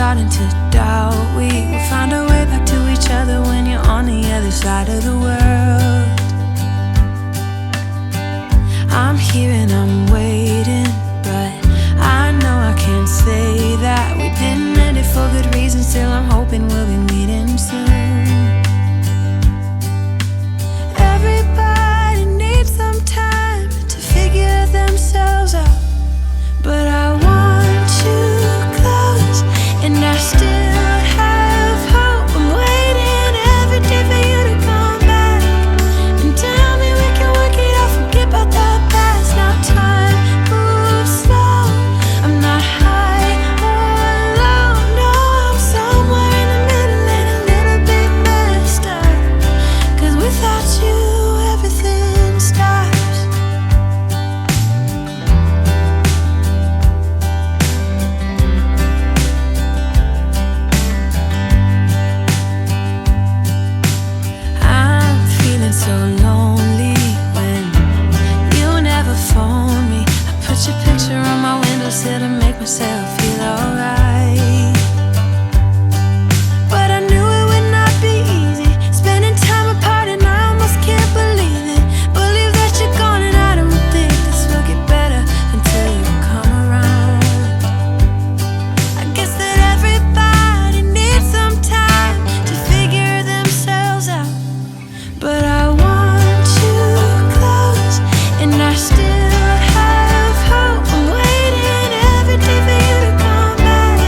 starting to doubt we will find our way back to each other when you're on the other side of the world. I'm here and I'm waiting, but I know I can't say that we didn't end it for good reason. Still I'm hoping we'll be meeting soon. Everybody needs some time to figure themselves out, but I want you close, and I still have hope. I'm waiting every day for you to come back and tell me we can work it out, forget about the past. Now time moves slow, I'm not high or low, no, I'm somewhere in the middle and a little bit messed up, 'cause without you everything stops. I'm feeling so lonely when you never phone me. I put your picture on my windowsill to make myself feel alright, but I knew it would not be easy spending time apart, and I almost can't believe it. Believe that you're gone, and I don't think this will get better until you come around. I guess that everybody needs some time to figure themselves out, but I want you close, and I still have hope. I'm waiting every day for you to come back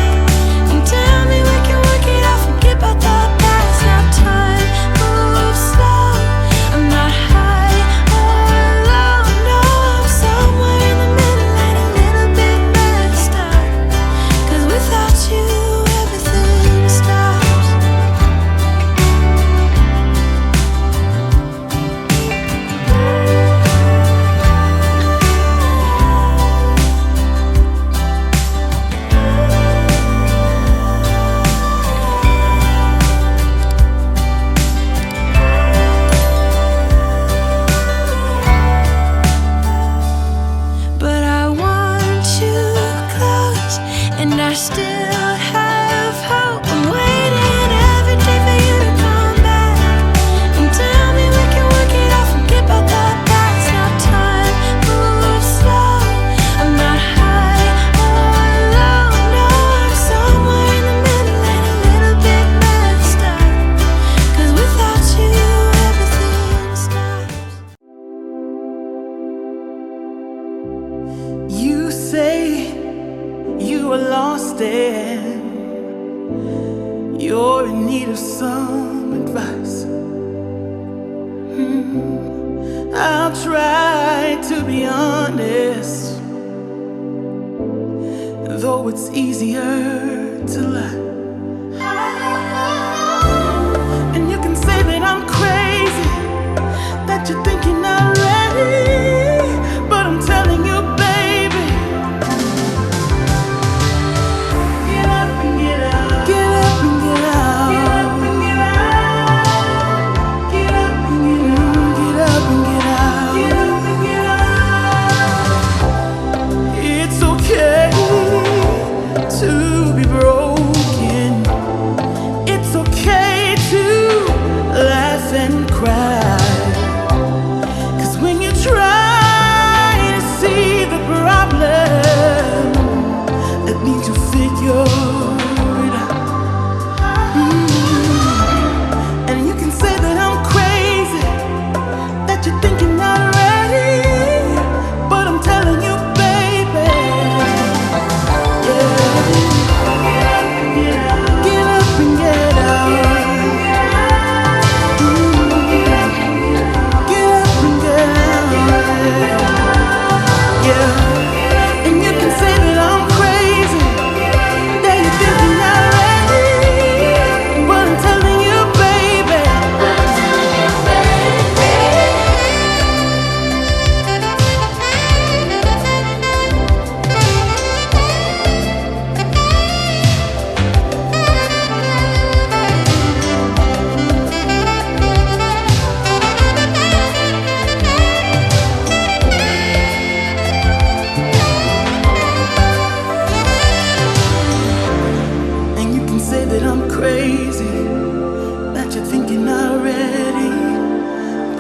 and tell me we can work it out, forget about the past. Now time moves slow, I'm not high or low, no, I'm somewhere in the middle and a little bit messed up, 'cause without you everything stops. But I want you close, and I still have hope. I'm waiting every day for you to come back and tell me we can work it out, forget about the past. Now time moves slow, I'm not high or low, no, I'm somewhere in the middle and a little bit messed up, 'cause without you everything stops. You say you are lost and you're in need of some advice. I'll try to be honest, though it's easier to lie. And you can say that I'm crazy, that you're thinking I'm ready, but I'm telling you, baby, get up and get out. Get up and get out. Get up and get out. Get up and get out. Get up and get out. Get up and get out. It's okay to be broken.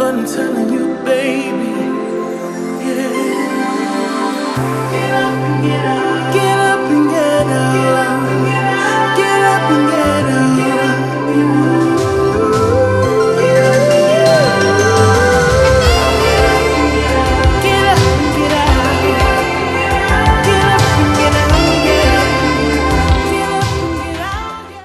what I'm telling you, baby. Yeah. Get up and get out.